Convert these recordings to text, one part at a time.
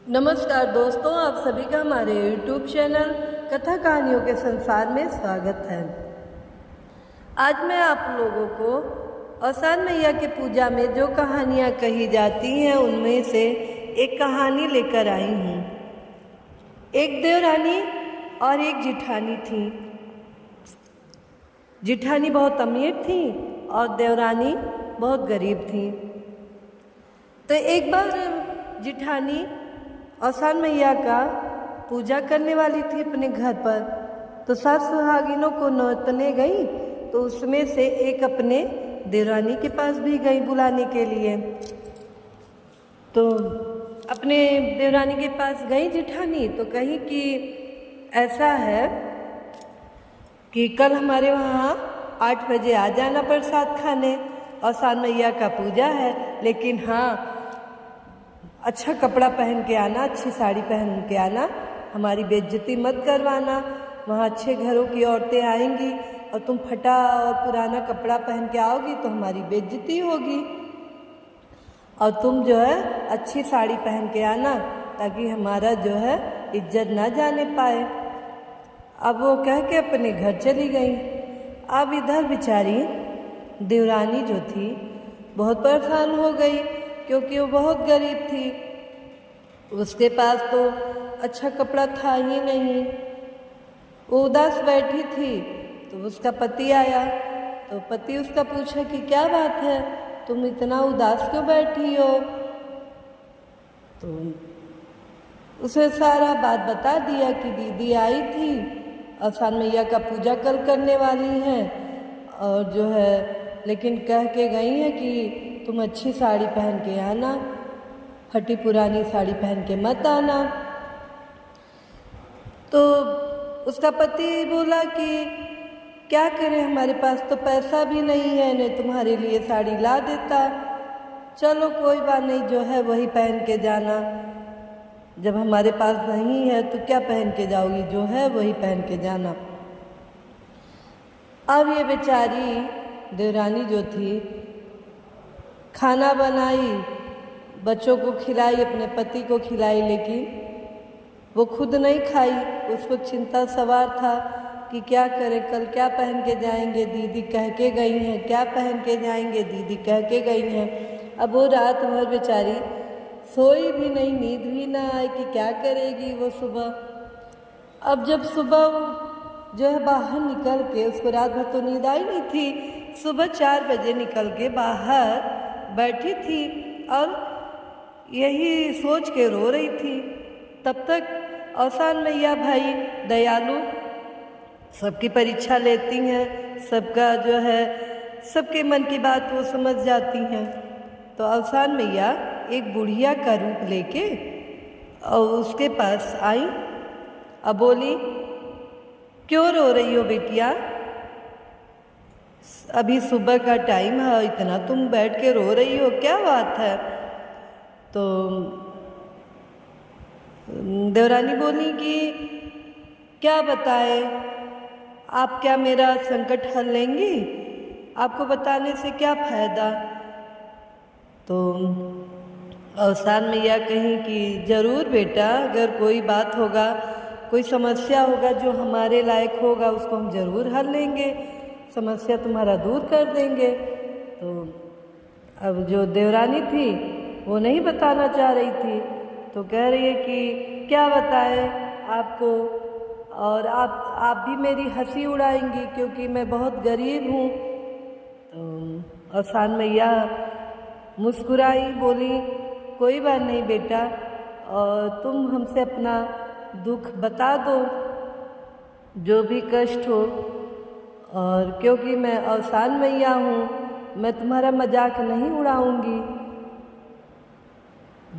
नमस्कार दोस्तों, आप सभी का हमारे YouTube चैनल कथा कहानियों के संसार में स्वागत है। आज मैं आप लोगों को औसान मैया की पूजा में जो कहानियाँ कही जाती हैं उनमें से एक कहानी लेकर आई हूँ। एक देवरानी और एक जिठानी थी। जिठानी बहुत अमीर थी और देवरानी बहुत गरीब थी। तो एक बार जिठानी औसान मैया का पूजा करने वाली थी अपने घर पर, तो सात सुहागिनों को नौतने गई, तो उसमें से एक अपने देवरानी के पास भी गई बुलाने के लिए। तो अपने देवरानी के पास गई जिठानी, तो कही कि ऐसा है कि कल हमारे वहाँ 8 बजे आ जाना प्रसाद खाने, औसान मैया का पूजा है, लेकिन हाँ अच्छा कपड़ा पहन के आना, अच्छी साड़ी पहन के आना, हमारी बेइज्जती मत करवाना। वहाँ अच्छे घरों की औरतें आएंगी और तुम फटा और पुराना कपड़ा पहन के आओगी तो हमारी बेइज्जती होगी। और तुम जो है अच्छी साड़ी पहन के आना ताकि हमारा जो है इज्जत ना जाने पाए। अब वो कह के अपने घर चली गई। अब इधर बेचारी देवरानी जो थी बहुत परेशान हो गई, क्योंकि वो बहुत गरीब थी। उसके पास तो अच्छा कपड़ा था ही नहीं। वो उदास बैठी थी तो उसका पति आया, तो पति उसका पूछा कि क्या बात है, तुम इतना उदास क्यों बैठी हो। तो उसे सारा बात बता दिया कि दीदी आई थी, औसान मैया का पूजा कल करने वाली हैं, और जो है लेकिन कह के गई है कि तुम अच्छी साड़ी पहन के आना, फटी पुरानी साड़ी पहन के मत आना। तो उसका पति बोला कि क्या करें, हमारे पास तो पैसा भी नहीं है, नहीं तुम्हारे लिए साड़ी ला देता। चलो कोई बात नहीं, जो है वही पहन के जाना। जब हमारे पास नहीं है तो क्या पहन के जाओगी, जो है वही पहन के जाना। अब ये बेचारी देवरानी जो थी खाना बनाई, बच्चों को खिलाई, अपने पति को खिलाई, लेकिन वो खुद नहीं खाई। उसको चिंता सवार था कि क्या करें, कल क्या पहन के जाएंगे, दीदी कह के गई हैं, क्या पहन के जाएंगे, दीदी कह के गई हैं। अब वो रात भर बेचारी सोई भी नहीं, नींद भी ना आई कि क्या करेगी वो सुबह। अब जब सुबह जो है बाहर निकल के, उसको रात भर तो नींद आई नहीं थी, सुबह 4 बजे निकल के बाहर बैठी थी और यही सोच के रो रही थी। तब तक औसान मैया भाई दयालु सबकी परीक्षा लेती हैं, सबका जो है सबके मन की बात वो समझ जाती हैं। तो औसान मैया एक बुढ़िया का रूप लेके और उसके पास आई। अब बोली, क्यों रो रही हो बिटिया, अभी सुबह का टाइम है, इतना तुम बैठ के रो रही हो, क्या बात है। तो देवरानी बोली कि क्या बताए, आप क्या मेरा संकट हल लेंगी, आपको बताने से क्या फ़ायदा। तो औसान मैया कहीं कि ज़रूर बेटा, अगर कोई बात होगा, कोई समस्या होगा जो हमारे लायक होगा, उसको हम ज़रूर हल लेंगे, समस्या तुम्हारा दूर कर देंगे। तो अब जो देवरानी थी वो नहीं बताना चाह रही थी, तो कह रही है कि क्या बताए आपको, और आप भी मेरी हंसी उड़ाएंगी क्योंकि मैं बहुत गरीब हूँ। तो औसान मैया मुस्कुराई, बोली कोई बात नहीं बेटा, और तुम हमसे अपना दुख बता दो, जो भी कष्ट हो, और क्योंकि मैं औसान मैया हूँ, मैं तुम्हारा मजाक नहीं उड़ाऊंगी।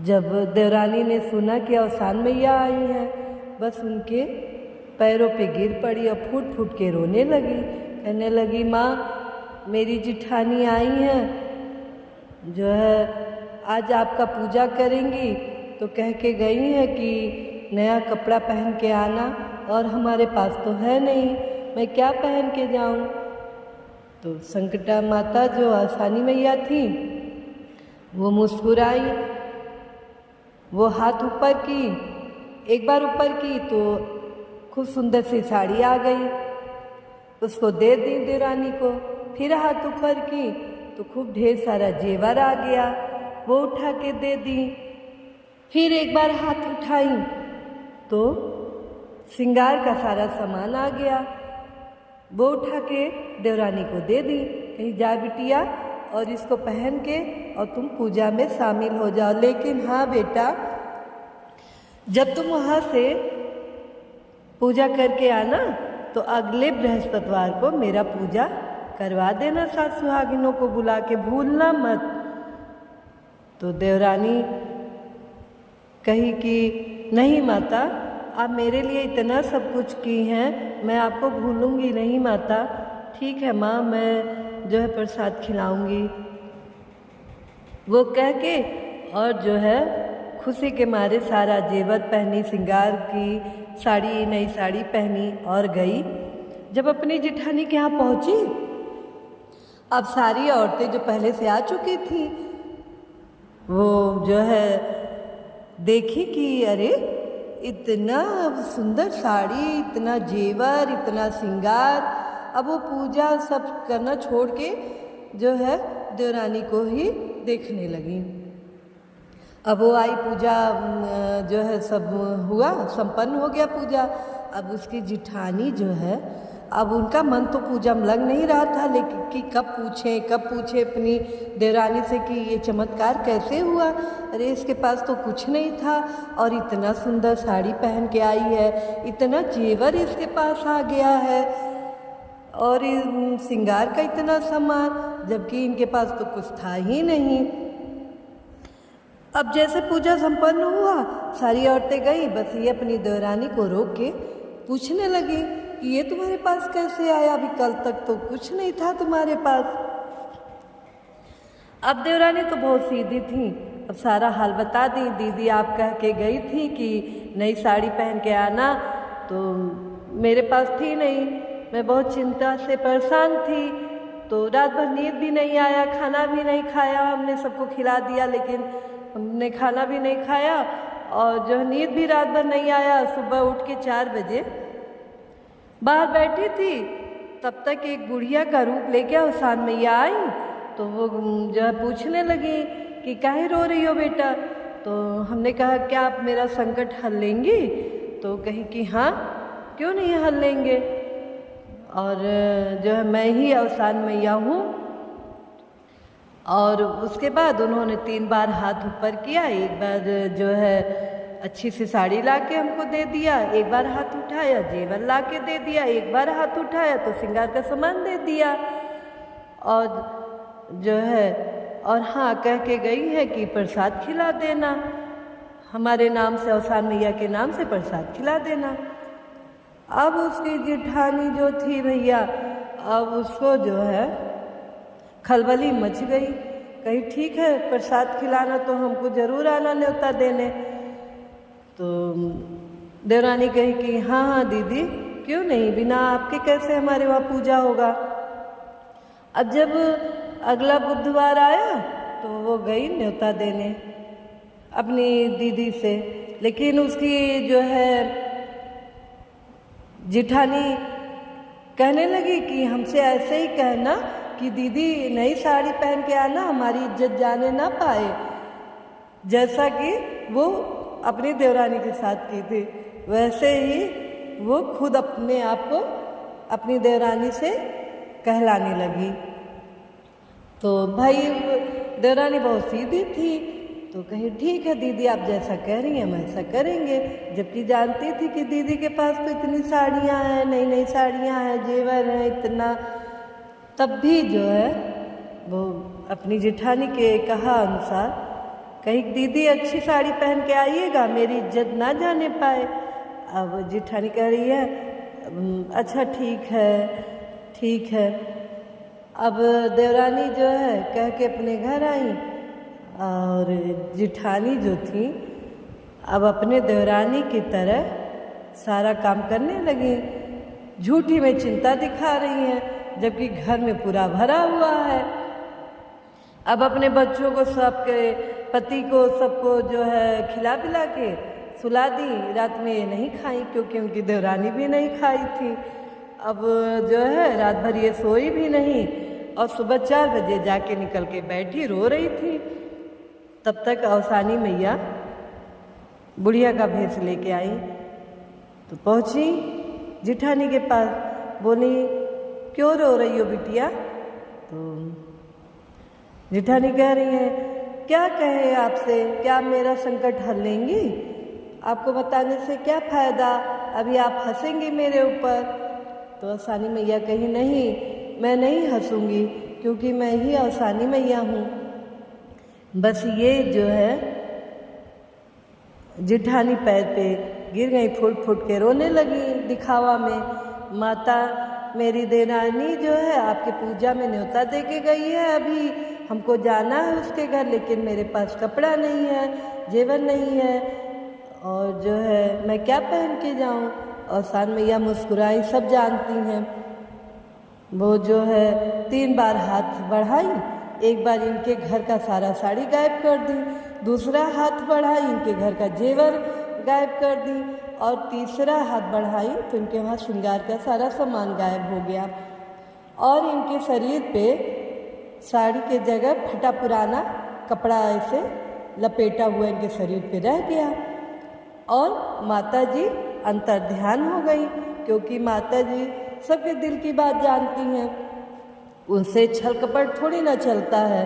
जब देवरानी ने सुना कि औसान मैया आई हैं, बस उनके पैरों पे गिर पड़ी और फूट फूट के रोने लगी। कहने लगी, माँ मेरी जिठानी आई हैं, जो है आज आपका पूजा करेंगी, तो कह के गई है कि नया कपड़ा पहन के आना, और हमारे पास तो है नहीं, मैं क्या पहन के जाऊं। तो संकटा माता जो औसानी मैया थी वो मुस्कुराई, वो हाथ ऊपर की, एक बार ऊपर की तो खूब सुंदर सी साड़ी आ गई, उसको दे दी देवरानी को। फिर हाथ ऊपर की तो खूब ढेर सारा जेवर आ गया, वो उठा के दे दी। फिर एक बार हाथ उठाई तो श्रृंगार का सारा सामान आ गया, वो उठा के देवरानी को दे दी, कहीं जा बिटिया और इसको पहन के और तुम पूजा में शामिल हो जाओ। लेकिन हाँ बेटा, जब तुम वहाँ से पूजा करके आना तो अगले बृहस्पतिवार को मेरा पूजा करवा देना, सात सुहागिनों को बुला के, भूलना मत। तो देवरानी कही कि नहीं माता, आप मेरे लिए इतना सब कुछ की हैं, मैं आपको भूलूंगी नहीं माता। ठीक है माँ, मैं जो है प्रसाद खिलाऊंगी। वो कह के और जो है खुशी के मारे सारा जेवर पहनी, श्रृंगार की साड़ी, नई साड़ी पहनी और गई। जब अपनी जेठानी के यहाँ पहुँची, अब सारी औरतें जो पहले से आ चुकी थी वो जो है देखी कि अरे इतना सुंदर साड़ी, इतना जेवर, इतना श्रृंगार। अब वो पूजा सब करना छोड़ के जो है देवरानी को ही देखने लगी। अब वो आई, पूजा जो है सब हुआ, संपन्न हो गया पूजा। अब उसकी जिठानी जो है, अब उनका मन तो पूजा में लग नहीं रहा था, लेकिन कि कब पूछे अपनी देवरानी से कि ये चमत्कार कैसे हुआ। अरे इसके पास तो कुछ नहीं था और इतना सुंदर साड़ी पहन के आई है, इतना जेवर इसके पास आ गया है और श्रृंगार का इतना सामान, जबकि इनके पास तो कुछ था ही नहीं। अब जैसे पूजा संपन्न हुआ, सारी औरतें गई, बस ये अपनी देवरानी को रोक के पूछने लगी कि ये तुम्हारे पास कैसे आया, अभी कल तक तो कुछ नहीं था तुम्हारे पास। अब देवरानी तो बहुत सीधी थी, अब सारा हाल बता दी। दीदी आप कह के गई थी कि नई साड़ी पहन के आना, तो मेरे पास थी नहीं, मैं बहुत चिंता से परेशान थी, तो रात भर नींद भी नहीं आया, खाना भी नहीं खाया। हमने सबको खिला दिया लेकिन हमने खाना भी नहीं खाया और जो नींद भी रात भर नहीं आया। सुबह उठ के 4 बजे बाहर बैठी थी, तब तक एक बुढ़िया का रूप लेके औसान मैया आई, तो वो जो है पूछने लगी कि काहे रो रही हो बेटा। तो हमने कहा क्या आप मेरा संकट हल लेंगी? तो कही कि हाँ क्यों नहीं हल लेंगे, और जो है मैं ही औसान मैया हूँ। और उसके बाद उन्होंने 3 बार हाथ ऊपर किया, एक बार जो है अच्छी सी साड़ी ला के हमको दे दिया, एक बार हाथ उठाया जेवर ला के दे दिया, एक बार हाथ उठाया तो श्रृंगार का सामान दे दिया, और जो है और हाँ कह के गई है कि प्रसाद खिला देना, हमारे नाम से, औसान मैया के नाम से प्रसाद खिला देना। अब उसकी जेठानी जो थी भैया, अब उसको जो है खलबली मच गई, कही ठीक है प्रसाद खिलाना तो हमको ज़रूर आना न्योता देने। तो देवरानी कही कि हाँ हाँ दीदी क्यों नहीं, बिना आपके कैसे हमारे वहाँ पूजा होगा। अब जब अगला बुधवार आया तो वो गई न्योता देने अपनी दीदी से, लेकिन उसकी जो है जेठानी कहने लगी कि हमसे ऐसे ही कहना कि दीदी नई साड़ी पहन के आना, हमारी इज्जत जाने ना पाए, जैसा कि वो अपनी देवरानी के साथ की थी, वैसे ही वो खुद अपने आप को अपनी देवरानी से कहलाने लगी। तो भाई देवरानी बहुत सीधी थी, तो कही ठीक है दीदी आप जैसा कह रही हैं हम ऐसा करेंगे, जबकि जानती थी कि दीदी के पास तो इतनी साड़ियाँ हैं, नई नई साड़ियाँ हैं, जेवर हैं इतना, तब भी जो है वो अपनी जेठानी के कहा अनुसार कही दीदी अच्छी साड़ी पहन के आइएगा, मेरी इज्जत ना जाने पाए। अब जेठानी कह रही है अच्छा ठीक है। अब देवरानी जो है कह के अपने घर आई, और जेठानी जो थी अब अपने देवरानी की तरह सारा काम करने लगी, झूठी में चिंता दिखा रही हैं, जबकि घर में पूरा भरा हुआ है। अब अपने बच्चों को सबके पति को सबको जो है खिला पिला के सुला दी। रात में ये नहीं खाई क्योंकि उनकी देवरानी भी नहीं खाई थी। अब जो है रात भर ये सोई भी नहीं और सुबह 4 बजे जाके निकल के बैठी, रो रही थी। तब तक अवसानी मैया बुढ़िया का भेष लेके आई तो पहुंची जिठानी के पास। बोली, क्यों रो रही हो बिटिया? तो जिठानी कह रही है, क्या कहे आपसे, क्या आप मेरा संकट हल लेंगी? आपको बताने से क्या फ़ायदा, अभी आप हंसेंगी मेरे ऊपर। तो अवसानी मैया कही, नहीं, मैं नहीं हंसूंगी क्योंकि मैं ही अवसानी मैया हूँ। बस ये जो है जिठानी पैर पे गिर गई, फुट फुट के रोने लगी दिखावा में। माता मेरी देवरानी जो है आपके पूजा में न्योता दे के गई है, अभी हमको जाना है उसके घर, लेकिन मेरे पास कपड़ा नहीं है, जेवर नहीं है और जो है मैं क्या पहन के जाऊं। अवसान मैया मुस्कुराई, सब जानती हैं। वो जो है 3 बार हाथ बढ़ाई, एक बार इनके घर का सारा साड़ी गायब कर दी, दूसरा हाथ बढ़ाई इनके घर का जेवर गायब कर दी और तीसरा हाथ बढ़ाई तो इनके वहाँ श्रृंगार का सारा सामान गायब हो गया और इनके शरीर पे साड़ी के जगह फटा पुराना कपड़ा ऐसे लपेटा हुआ इनके शरीर पे रह गया। और माता जी अंतर्ध्यान हो गई क्योंकि माता जी सबके दिल की बात जानती हैं, उनसे छल कपट थोड़ी ना चलता है।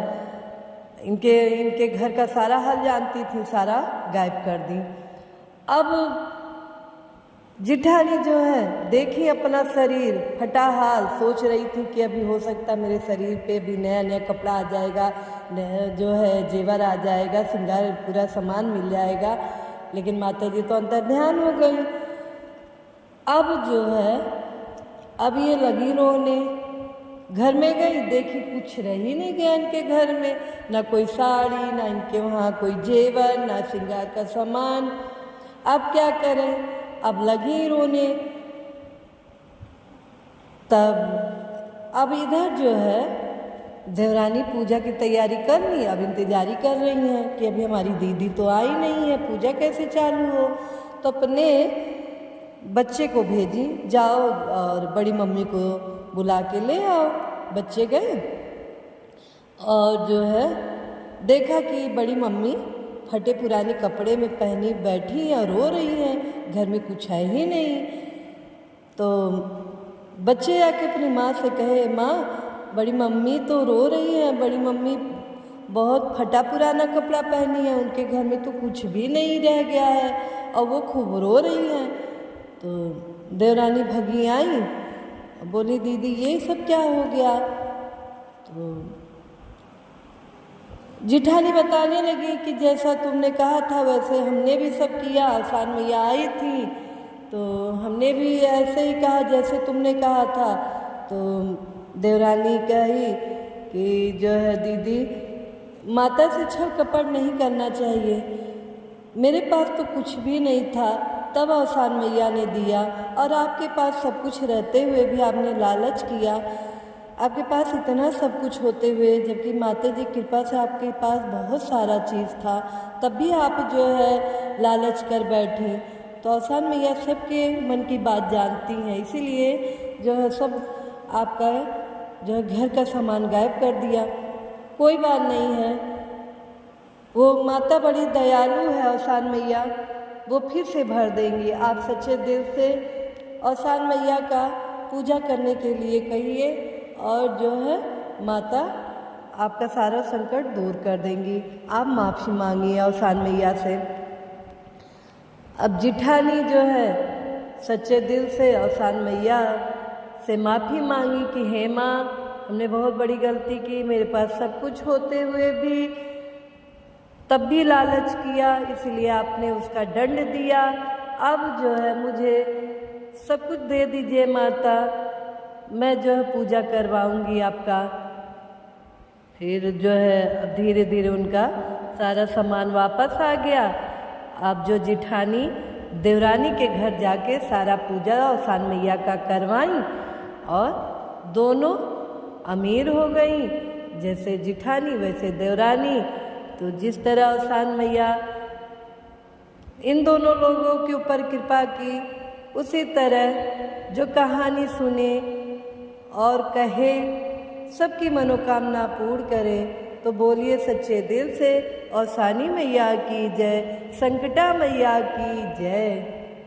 इनके घर का सारा हाल जानती थी, सारा गायब कर दी। अब जिठानी जो है देखी अपना शरीर फटा हाल, सोच रही थी कि अभी हो सकता मेरे शरीर पे भी नया नया कपड़ा आ जाएगा, जो है जेवर आ जाएगा, श्रृंगार पूरा सामान मिल जाएगा, लेकिन माता जी तो अंतर्ध्यान हो गई। अब जो है अब ये लगी रोने, घर में गई, देखी कुछ रह ही नहीं गया इनके घर में, ना कोई साड़ी, ना इनके वहाँ कोई जेवर, ना श्रृंगार का सामान। अब क्या करें, अब लगी रोने। तब अब इधर जो है देवरानी पूजा की तैयारी कर ली, अब इंतजारी कर रही हैं कि अभी हमारी दीदी तो आई नहीं है, पूजा कैसे चालू हो। तो अपने बच्चे को भेजी, जाओ और बड़ी मम्मी को बुला के ले आओ। बच्चे गए और जो है देखा कि बड़ी मम्मी फटे पुराने कपड़े में पहनी बैठी और रो रही हैं, घर में कुछ है ही नहीं। तो बच्चे आके अपनी माँ से कहे, माँ बड़ी मम्मी तो रो रही हैं, बड़ी मम्मी बहुत फटा पुराना कपड़ा पहनी है, उनके घर में तो कुछ भी नहीं रह गया है और वो खूब रो रही हैं। तो देवरानी भगी आई, बोली, दीदी ये सब क्या हो गया? तो जिठानी बताने लगी कि जैसा तुमने कहा था वैसे हमने भी सब किया। अवसान मैया आई थी तो हमने भी ऐसे ही कहा जैसे तुमने कहा था। तो देवरानी कही कि जो है दीदी, माता से छल कपट नहीं करना चाहिए, मेरे पास तो कुछ भी नहीं था, तब अवसान मैया ने दिया और आपके पास सब कुछ रहते हुए भी आपने लालच किया। आपके पास इतना सब कुछ होते हुए, जबकि माता जी कृपा से आपके पास बहुत सारा चीज़ था, तब भी आप जो है लालच कर बैठे। तो अवसान मैया सबके मन की बात जानती हैं, इसीलिए जो है सब आपका जो है घर का सामान गायब कर दिया। कोई बात नहीं है, वो माता बड़ी दयालु है अवसान मैया, वो फिर से भर देंगी। आप सच्चे दिल से अवसान मैया का पूजा करने के लिए कहिए और जो है माता आपका सारा संकट दूर कर देंगी। आप माफ़ी मांगिए अवसान मैया से। अब जिठानी जो है सच्चे दिल से अवसान मैया से माफ़ी मांगी कि हे माँ, हमने बहुत बड़ी गलती की, मेरे पास सब कुछ होते हुए भी तब भी लालच किया, इसलिए आपने उसका दंड दिया। अब जो है मुझे सब कुछ दे दीजिए माता, मैं जो है पूजा करवाऊंगी आपका। फिर जो है अब धीरे धीरे उनका सारा सामान वापस आ गया। अब जो जिठानी देवरानी के घर जाके सारा पूजा अवसान मैया का करवाई और दोनों अमीर हो गई, जैसे जिठानी वैसे देवरानी। तो जिस तरह औसान मैया इन दोनों लोगों के ऊपर कृपा की, उसी तरह जो कहानी सुने और कहे सबकी मनोकामना पूर्ण करे। तो बोलिए सच्चे दिल से औसानी मैया की जय, संकटा मैया की जय।